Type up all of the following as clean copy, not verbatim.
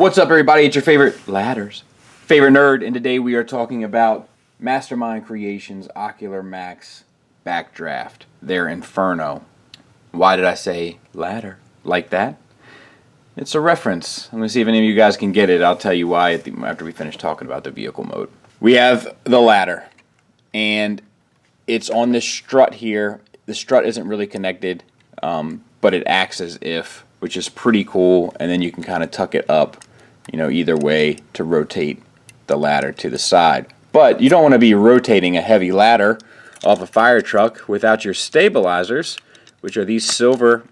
What's up, everybody? It's your favorite nerd, and today we are talking about Mastermind Creations Ocular Max Backdraft, their Inferno. Why did I say ladder like that? It's a reference. I'm going to see if any of you guys can get it. I'll tell you why after we finish talking about the vehicle mode. We have the ladder, and it's on this strut here. The strut isn't really connected, but it acts as if, which is pretty cool, and then you can kind of tuck it up, either way to rotate the ladder to the side. But you don't want to be rotating a heavy ladder off a fire truck without your stabilizers, which are these silver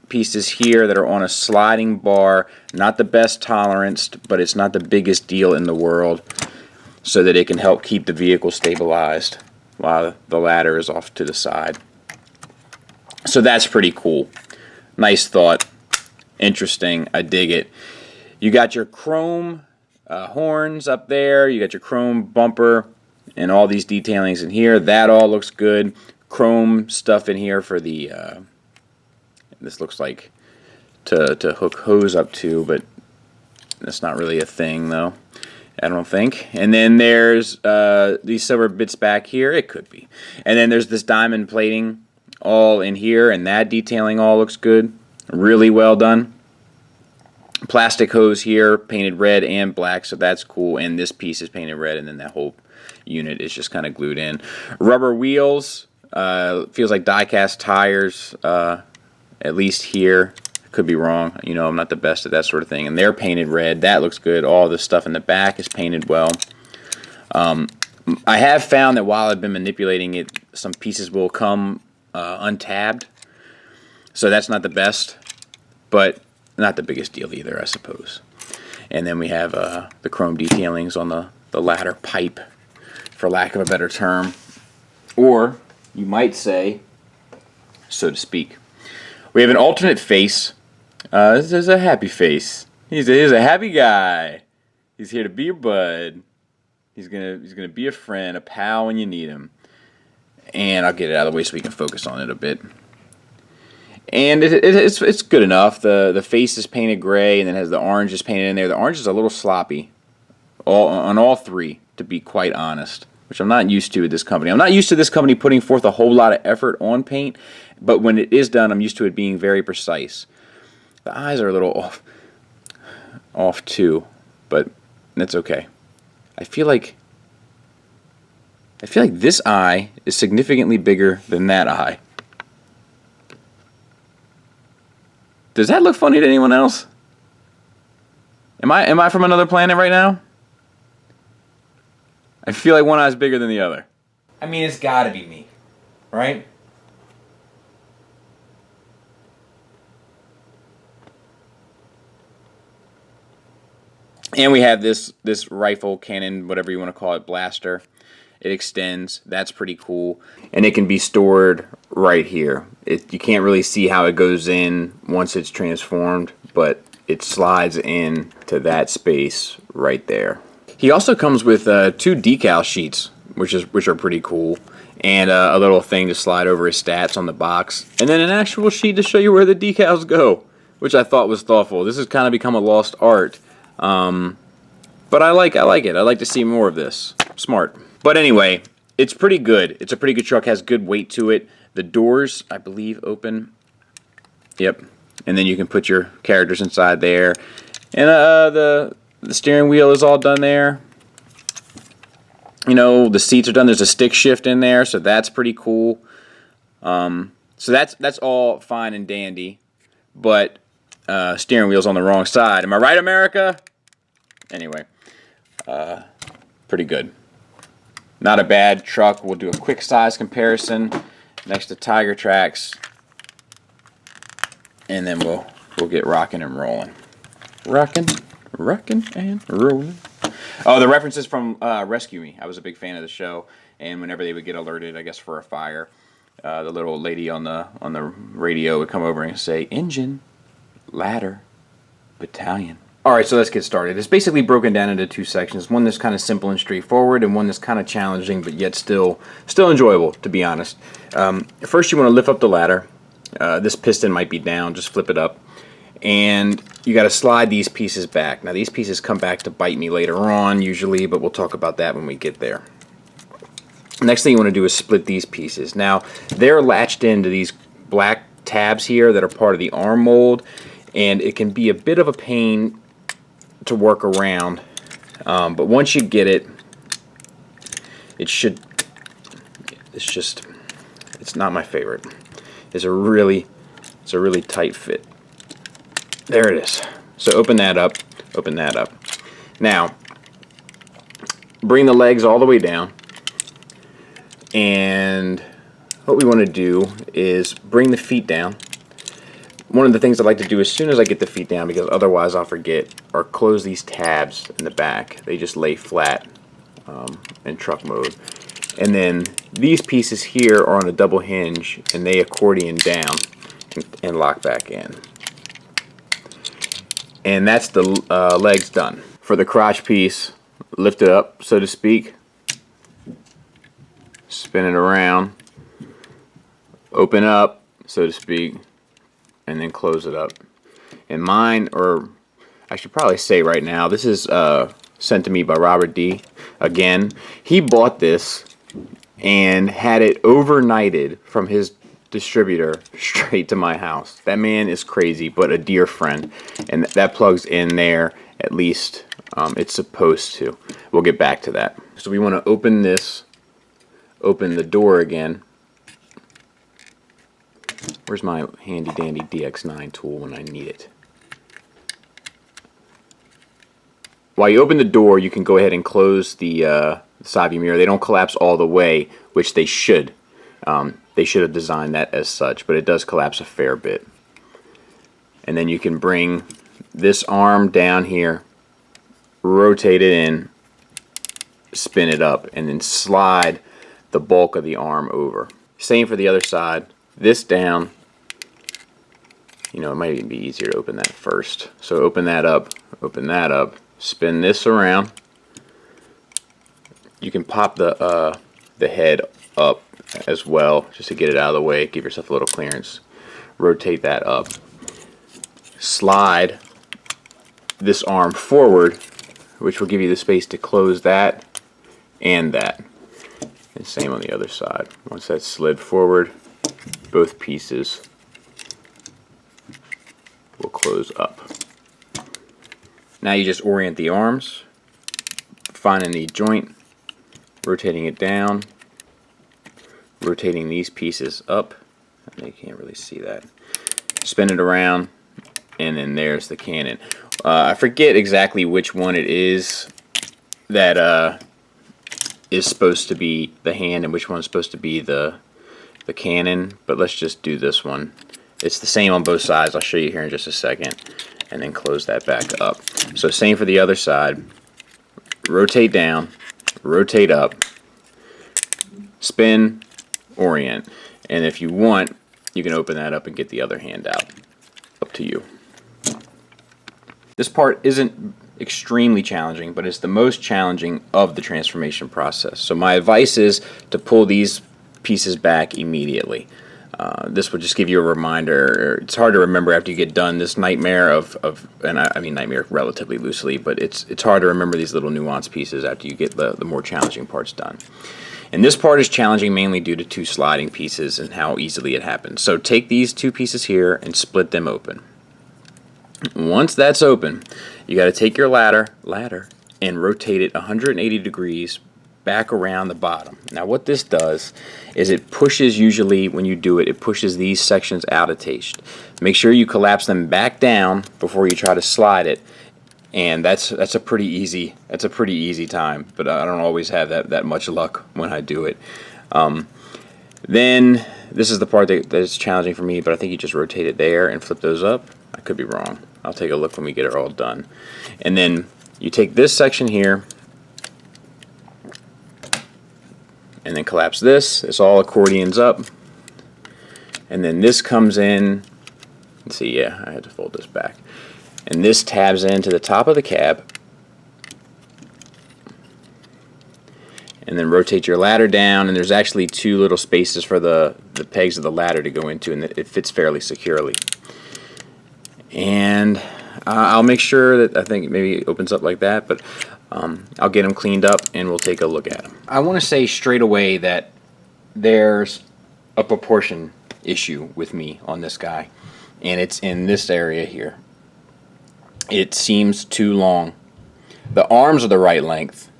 pieces here that are on a sliding bar. Not the best toleranced, but it's not the biggest deal in the world, so that it can help keep the vehicle stabilized while the ladder is off to the side. So that's pretty cool. Nice thought. Interesting. I dig it. You got your chrome horns up there. You got your chrome bumper and all these detailings in here. That all looks good. Chrome stuff in here for the this looks like to hook hose up to, but that's not really a thing though, I don't think. And then there's these silver bits back here. It could be. And then there's this diamond plating all in here, and that detailing all looks good. Really well done. Plastic hose here, painted red and black, so that's cool. And this piece is painted red, and then that whole unit is just kind of glued in. Rubber wheels, feels like die-cast tires, at least here. Could be wrong. I'm not the best at that sort of thing. And they're painted red. That looks good. All the stuff in the back is painted well. I have found that while I've been manipulating it, some pieces will come untabbed. So that's not the best, but not the biggest deal either, I suppose. And then we have the chrome detailings on the ladder pipe, for lack of a better term. Or, you might say, so to speak. We have an alternate face. This is a happy face. He's a happy guy. He's here to be your bud. He's gonna be a friend, a pal when you need him. And I'll get it out of the way so we can focus on it a bit. And it's good enough. The face is painted gray, and then has the orange is painted in there. The orange is a little sloppy on all three, to be quite honest, which I'm not used to with this company. I'm not used to this company putting forth a whole lot of effort on paint, but when it is done, I'm used to it being very precise. The eyes are a little off too, but that's okay. I feel like this eye is significantly bigger than that eye. Does that look funny to anyone else? Am I from another planet right now? I feel like one eye is bigger than the other. I mean, it's gotta be me, right? And we have this rifle, cannon, whatever you want to call it, blaster. It extends. That's pretty cool. And it can be stored right here. You can't really see how it goes in once it's transformed, but it slides in to that space right there. He also comes with 2 decal sheets, which are pretty cool, and a little thing to slide over his stats on the box, and then an actual sheet to show you where the decals go, which I thought was thoughtful. This has kind of become a lost art, but I like it. I like to see more of this. Smart. But anyway, it's pretty good. It's a pretty good truck. Has good weight to it. The doors, I believe, open. Yep. And then you can put your characters inside there. And the steering wheel is all done there. The seats are done. There's a stick shift in there, so that's pretty cool. So that's all fine and dandy. But steering wheel's on the wrong side. Am I right, America? Anyway, pretty good. Not a bad truck. We'll do a quick size comparison next to Tiger Tracks, and then we'll get rocking and rolling. Rocking and rolling. Oh, the references from Rescue Me. I was a big fan of the show, and whenever they would get alerted, I guess for a fire, the little lady on the radio would come over and say, "Engine, ladder, battalion." Alright, so let's get started. It's basically broken down into 2 sections. One that's kind of simple and straightforward, and one that's kind of challenging, but yet still enjoyable, to be honest. First, you want to lift up the ladder. This piston might be down. Just flip it up. And you got to slide these pieces back. Now these pieces come back to bite me later on usually, but we'll talk about that when we get there. Next thing you want to do is split these pieces. Now they're latched into these black tabs here that are part of the arm mold, and it can be a bit of a pain to work around, but once you get it, it's not my favorite. It's a really tight fit. There it is. So open that up, open that up. Now bring the legs all the way down, and what we want to do is bring the feet down. One of the things I like to do as soon as I get the feet down, because otherwise I'll forget, are close these tabs in the back. They just lay flat in truck mode. And then these pieces here are on a double hinge, and they accordion down and lock back in. And that's the legs done. For the crotch piece, lift it up, so to speak, spin it around, open up, so to speak, and then close it up. And mine, or I should probably say right now, this is sent to me by Robert D. Again, he bought this and had it overnighted from his distributor straight to my house. That man is crazy, but a dear friend. And that plugs in there, at least it's supposed to. We'll get back to that. So we want to open this, open the door again. Where's my handy dandy DX9 tool when I need it? While you open the door, you can go ahead and close the side view mirror. They don't collapse all the way, which they should. They should have designed that as such, but it does collapse a fair bit. And then you can bring this arm down here, rotate it in, spin it up, and then slide the bulk of the arm over. Same for the other side. This down. You know, it might even be easier to open that first. So open that up, spin this around. You can pop the head up as well, just to get it out of the way, give yourself a little clearance. Rotate that up. Slide this arm forward, which will give you the space to close that and that. And same on the other side. Once that's slid forward, both pieces will close up. Now you just orient the arms, finding the joint, rotating it down, rotating these pieces up. You can't really see that. Spin it around, and then there's the cannon. I forget exactly which one it is that is supposed to be the hand and which one's supposed to be the cannon, but let's just do this one. It's the same on both sides. I'll show you here in just a second, and then close that back up. So same for the other side. Rotate down, rotate up, spin, orient, and if you want, you can open that up and get the other hand out. Up to you. This part isn't extremely challenging, but it's the most challenging of the transformation process. So my advice is to pull these pieces back immediately. This will just give you a reminder. It's hard to remember after you get done this nightmare and I mean nightmare relatively loosely, but it's hard to remember these little nuanced pieces after you get the more challenging parts done. And this part is challenging mainly due to two sliding pieces and how easily it happens. So take these two pieces here and split them open. Once that's open, you got to take your ladder and rotate it 180 degrees back around the bottom. Now what this does is it pushes, usually when you do it, it pushes these sections out of taste. Make sure you collapse them back down before you try to slide it, and that's a pretty easy time, but I don't always have that much luck when I do it. Then this is the part that is challenging for me, but I think you just rotate it there and flip those up. I could be wrong. I'll take a look when we get it all done. And then you take this section here and then collapse this. This all accordions up. And then this comes in. Let's see, yeah, I had to fold this back. And this tabs into the top of the cab. And then rotate your ladder down, and there's actually two little spaces for the pegs of the ladder to go into, and it fits fairly securely. And I'll make sure that, I think maybe it opens up like that, but I'll get them cleaned up and we'll take a look at them. I want to say straight away that there's a proportion issue with me on this guy, and it's in this area here. It seems too long. The arms are the right length,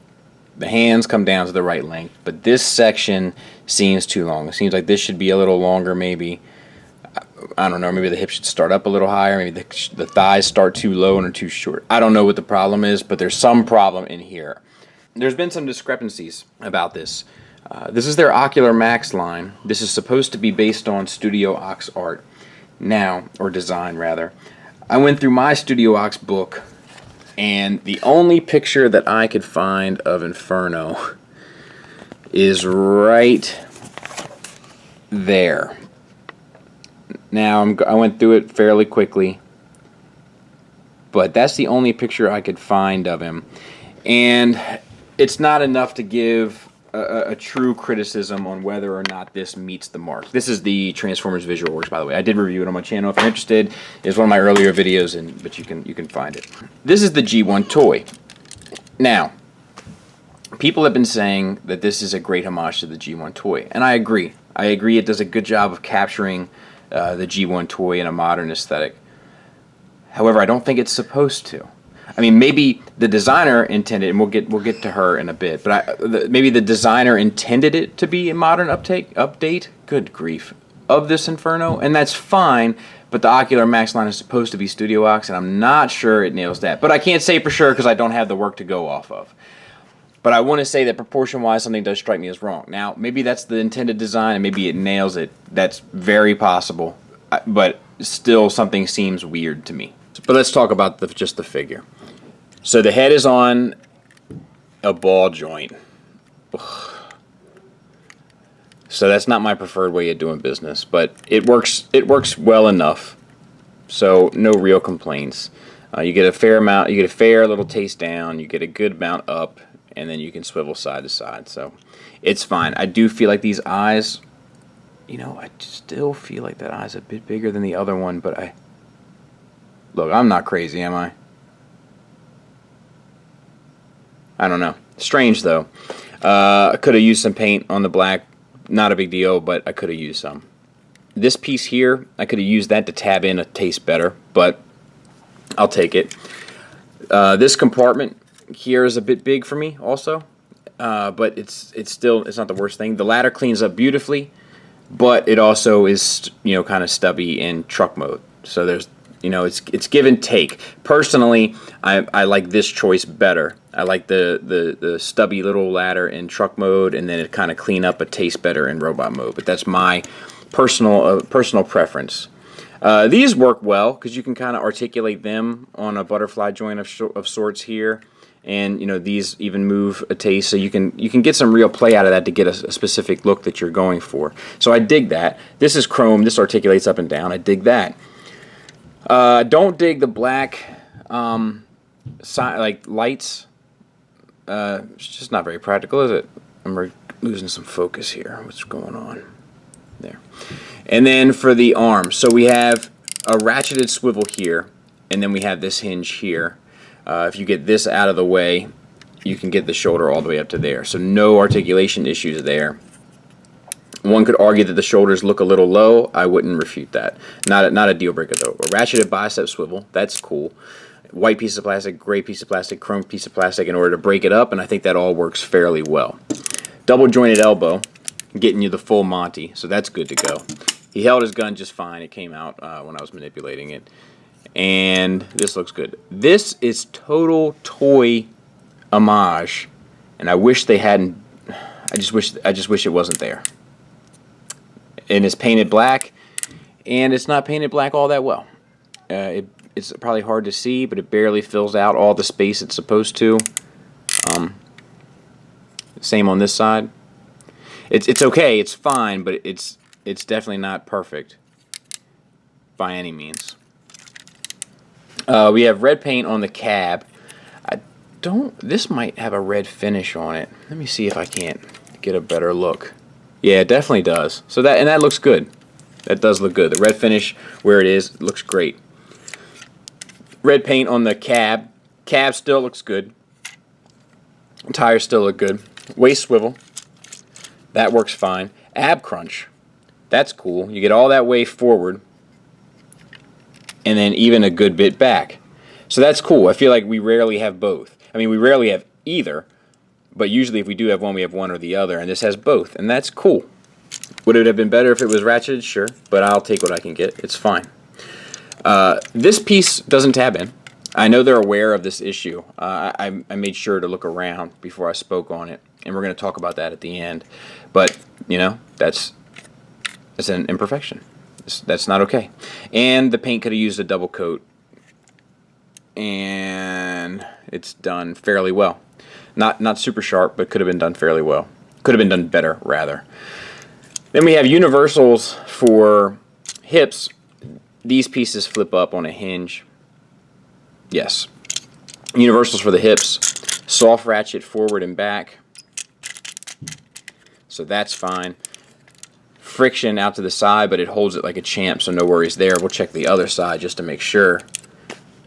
the hands come down to the right length, but this section seems too long. It seems like this should be a little longer, maybe. I don't know, maybe the hips should start up a little higher, maybe the thighs start too low and are too short. I don't know what the problem is, but there's some problem in here. There's been some discrepancies about this. This is their Ocular Max line. This is supposed to be based on Studio Ox art now, or design rather. I went through my Studio Ox book, and the only picture that I could find of Inferno is right there. Now, I went through it fairly quickly, but that's the only picture I could find of him. And it's not enough to give a true criticism on whether or not this meets the mark. This is the Transformers visual works, by the way. I did review it on my channel. If you're interested, it's one of my earlier videos, but you can find it. This is the G1 toy. Now, people have been saying that this is a great homage to the G1 toy, and I agree. I agree it does a good job of capturing the G1 toy in a modern aesthetic. However, I don't think it's supposed to. I mean, maybe the designer intended, and we'll get to her in a bit, but maybe the designer intended it to be a modern update, good grief, of this Inferno, and that's fine, but the Ocular Max line is supposed to be Studio Ox, and I'm not sure it nails that. But I can't say for sure because I don't have the work to go off of. But I want to say that proportion-wise, something does strike me as wrong. Now, maybe that's the intended design, and maybe it nails it. That's very possible, but still something seems weird to me. But let's talk about just the figure. So the head is on a ball joint. Ugh. So that's not my preferred way of doing business, but it works well enough. So no real complaints. You get a fair amount, you get a fair little taste down, you get a good amount up, and then you can swivel side to side. So it's fine. I do feel like these eyes, you know, I still feel like that eye's a bit bigger than the other one, but look, I'm not crazy, am I? I don't know. Strange, though. I could have used some paint on the black. Not a big deal, but I could have used some. This piece here, I could have used that to tab in a taste better, but I'll take it. This compartment here is a bit big for me also, but it's not the worst thing. The ladder cleans up beautifully, but it also is, you know, kind of stubby in truck mode. So there's, you know, it's give and take. Personally, I like this choice better. I like the stubby little ladder in truck mode, and then it kind of clean up a taste better in robot mode. But that's my personal preference. These work well because you can kind of articulate them on a butterfly joint of sorts here, and you know these even move a taste, so you can get some real play out of that to get a specific look that you're going for. So I dig that. This is chrome. This articulates up and down. I dig that. Don't dig the black like lights. It's just not very practical, is it? I'm losing some focus here. What's going on? There. And then for the arms, so we have a ratcheted swivel here, and then we have this hinge here. If you get this out of the way, you can get the shoulder all the way up to there. So no articulation issues there. One could argue that the shoulders look a little low. I wouldn't refute that. Not a deal breaker though. A ratcheted bicep swivel, that's cool. White piece of plastic, gray piece of plastic, chrome piece of plastic in order to break it up, and I think that all works fairly well. Double jointed elbow, getting you the full Monty, so that's good to go. He held his gun just fine. It came out when I was manipulating it. And this looks good. This is total toy homage, and I wish they hadn't. I just wish it wasn't there. And it's painted black, and it's not painted black all that well. It's probably hard to see, but it barely fills out all the space it's supposed to. Same on this side. It's okay, it's fine, but it's definitely not perfect by any means. We have red paint on the cab. This might have a red finish on it. Let me see if I can't get a better look. Yeah, it definitely does. So that looks good. That does look good. The red finish where it is looks great. Red paint on the cab. Cab still looks good. Tires still look good. Waist swivel. That works fine. Ab crunch. That's cool. You get all that way forward. And then even a good bit back. So that's cool. I feel like we rarely have both. I mean, we rarely have either. But usually if we do have one, we have one or the other. And this has both. And that's cool. Would it have been better if it was ratcheted? Sure. But I'll take what I can get. It's fine. This piece doesn't tab in. I know they're aware of this issue. I made sure to look around before I spoke on it, and we're going to talk about that at the end. But, you know, that's an imperfection. That's not okay. And the paint could have used a double coat, and it's done fairly well. Not super sharp, but could have been done fairly well. Could have been done better, rather. Then we have universals for hips. These pieces flip up on a hinge. Yes. Universals for the hips. Soft ratchet forward and back. So that's fine. Friction out to the side, but it holds it like a champ, so no worries there. We'll check the other side just to make sure.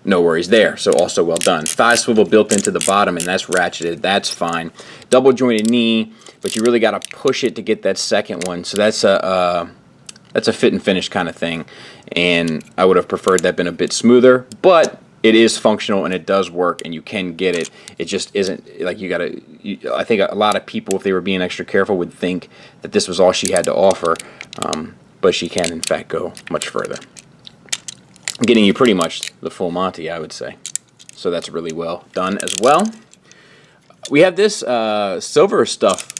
No worries there, so also well done. Thigh swivel built into the bottom, and that's ratcheted. That's fine. Double jointed knee, but you really got to push it to get that second one. So that's a fit and finish kind of thing, and I would have preferred that been a bit smoother, but it is functional and it does work and you can get it. It just isn't like I think a lot of people, if they were being extra careful, would think that this was all she had to offer, but she can in fact go much further. Getting you pretty much the full Monty, I would say. So that's really well done as well. We have this silver stuff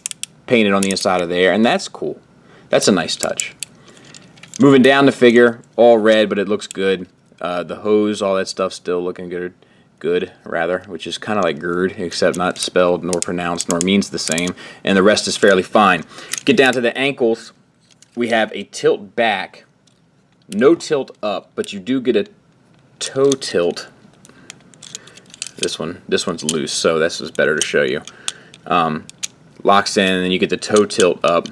painted on the inside of there, and that's cool. That's a nice touch. Moving down the figure, all red, but it looks good. The hose, all that stuff still looking good, which is kind of like GERD, except not spelled nor pronounced nor means the same, and the rest is fairly fine. Get down to the ankles, we have a tilt back, no tilt up, but you do get a toe tilt. This one's loose, so this is better to show you. Locks in, and then you get the toe tilt up,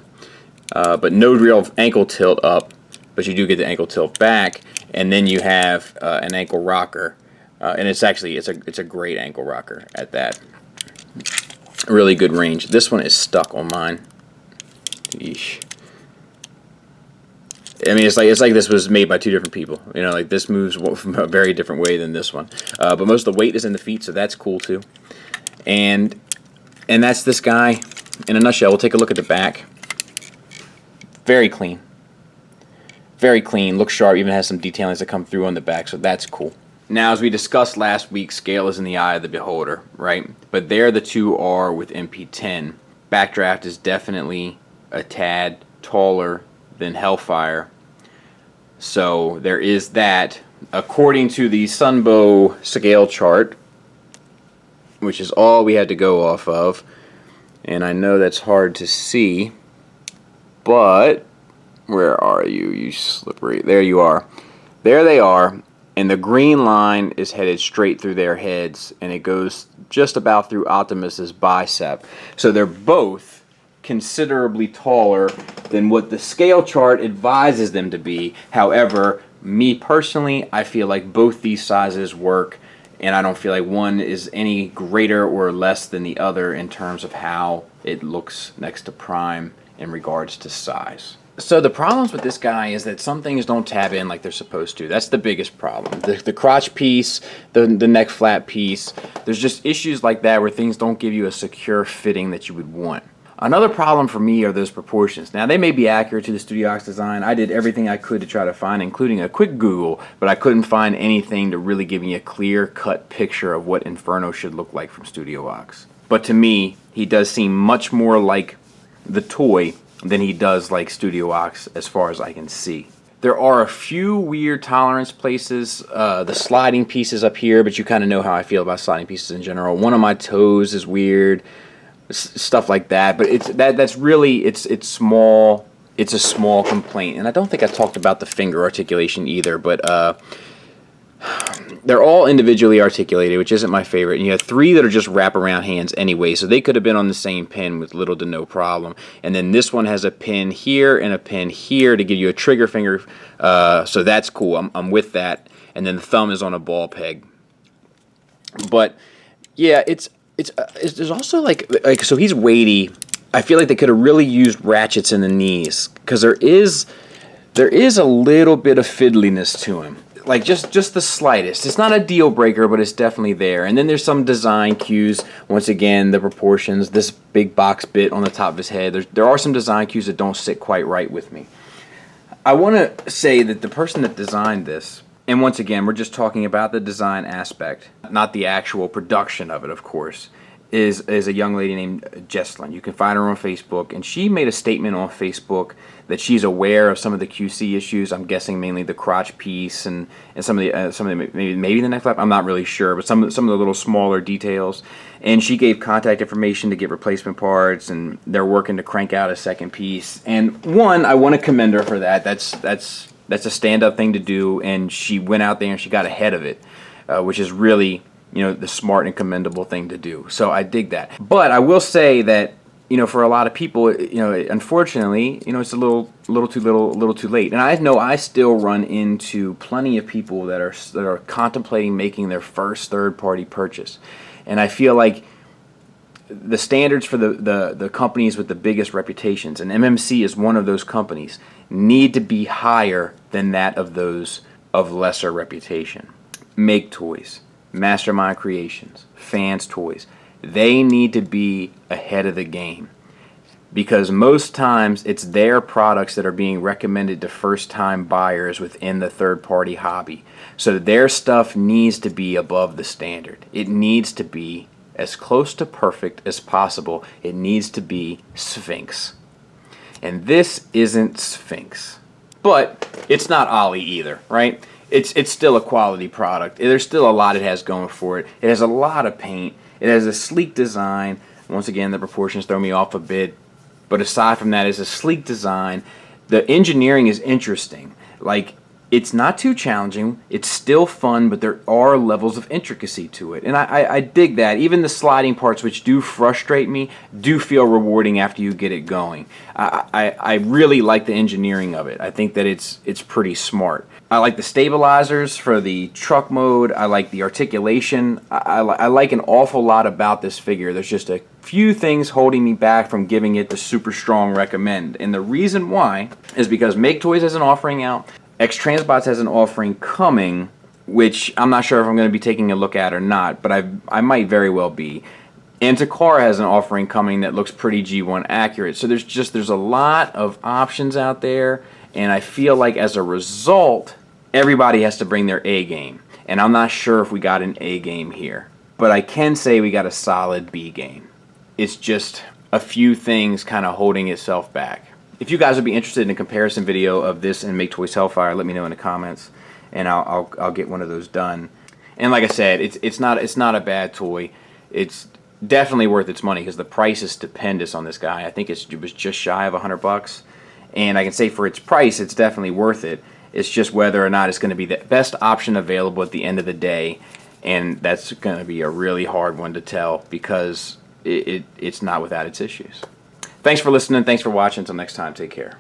but no real ankle tilt up, but you do get the ankle tilt back. And then you have an ankle rocker, and it's a great ankle rocker at that. Really good range. This one is stuck on mine. Eesh. I mean, it's like this was made by two different people. You know, like this moves from a very different way than this one. But most of the weight is in the feet, so that's cool too. And that's this guy in a nutshell. We'll take a look at the back. Very clean. Very clean, looks sharp, even has some detailings that come through on the back, so that's cool. Now, as we discussed last week, scale is in the eye of the beholder, right? But there the two are with MP10. Backdraft is definitely a tad taller than Hellfire. So there is that. According to the Sunbow scale chart, which is all we had to go off of, and I know that's hard to see, but where are you, you slippery? There you are. There they are, and the green line is headed straight through their heads, and it goes just about through Optimus's bicep. So they're both considerably taller than what the scale chart advises them to be. However, me personally, I feel like both these sizes work, and I don't feel like one is any greater or less than the other in terms of how it looks next to Prime in regards to size. So the problems with this guy is that some things don't tab in like they're supposed to. That's the biggest problem. The crotch piece, the neck flap piece, there's just issues like that where things don't give you a secure fitting that you would want. Another problem for me are those proportions. Now, they may be accurate to the Studio Ox design. I did everything I could to try to find, including a quick Google, but I couldn't find anything to really give me a clear-cut picture of what Inferno should look like from Studio Ox. But to me, he does seem much more like the toy than he does like Studio Ox as far as I can see. There are a few weird tolerance places, the sliding pieces up here, but you kind of know how I feel about sliding pieces in general. One of my toes is weird, stuff like that, but that's really small. It's a small complaint, and I don't think I talked about the finger articulation either, but they're all individually articulated, which isn't my favorite. And you have three that are just wraparound hands anyway, so they could have been on the same pin with little to no problem. And then this one has a pin here and a pin here to give you a trigger finger, so that's cool. I'm with that. And then the thumb is on a ball peg. But yeah, there's also like so he's weighty. I feel like they could have really used ratchets in the knees, because there is a little bit of fiddliness to him, like just the slightest. It's not a deal breaker, but it's definitely there. And then there's some design cues. Once again, the proportions, this big box bit on the top of his head. There are some design cues that don't sit quite right with me. I want to say that the person that designed this, and once again, we're just talking about the design aspect, not the actual production of it, of course, is a young lady named Jesslyn. You can find her on Facebook, and she made a statement on Facebook that she's aware of some of the QC issues. I'm guessing mainly the crotch piece and some of the maybe the neck flap. I'm not really sure, but some of the little smaller details. And she gave contact information to get replacement parts, and they're working to crank out a second piece. And one, I want to commend her for that. That's a stand-up thing to do, and she went out there and she got ahead of it, which is really, the smart and commendable thing to do. So I dig that. But I will say that, for a lot of people, unfortunately, it's a little too late. And I know I still run into plenty of people that are contemplating making their first third-party purchase. And I feel like the standards for the companies with the biggest reputations, and MMC is one of those companies, need to be higher than that of those of lesser reputation. Maketoys, Mastermind Creations, Fanstoys, they need to be ahead of the game, because most times it's their products that are being recommended to first-time buyers within the third-party hobby. So their stuff needs to be above the standard. It needs to be as close to perfect as possible. It needs to be Sphinx. And this isn't Sphinx. But it's not Ollie either, right? It's still a quality product. There's still a lot it has going for it. It has a lot of paint. It has a sleek design. Once again, the proportions throw me off a bit. But aside from that, it's a sleek design. The engineering is interesting. Like, it's not too challenging. It's still fun, but there are levels of intricacy to it. And I dig that. Even the sliding parts, which do frustrate me, do feel rewarding after you get it going. I really like the engineering of it. I think that it's pretty smart. I like the stabilizers for the truck mode. I like the articulation. I like an awful lot about this figure. There's just a few things holding me back from giving it the super strong recommend. And the reason why is because Maketoys has an offering out. X-Transbots has an offering coming, which I'm not sure if I'm going to be taking a look at or not, but I might very well be. And Takara has an offering coming that looks pretty G1 accurate. So there's a lot of options out there, and I feel like as a result, everybody has to bring their A game. And I'm not sure if we got an A game here, but I can say we got a solid B game. It's just a few things kind of holding itself back. If you guys would be interested in a comparison video of this and Maketoys Hellfire, let me know in the comments, and I'll get one of those done. And like I said, it's not a bad toy. It's definitely worth its money because the price is stupendous on this guy. I think it was just shy of $100, and I can say for its price, it's definitely worth it. It's just whether or not it's going to be the best option available at the end of the day, and that's going to be a really hard one to tell because it's not without its issues. Thanks for listening. Thanks for watching. Until next time, take care.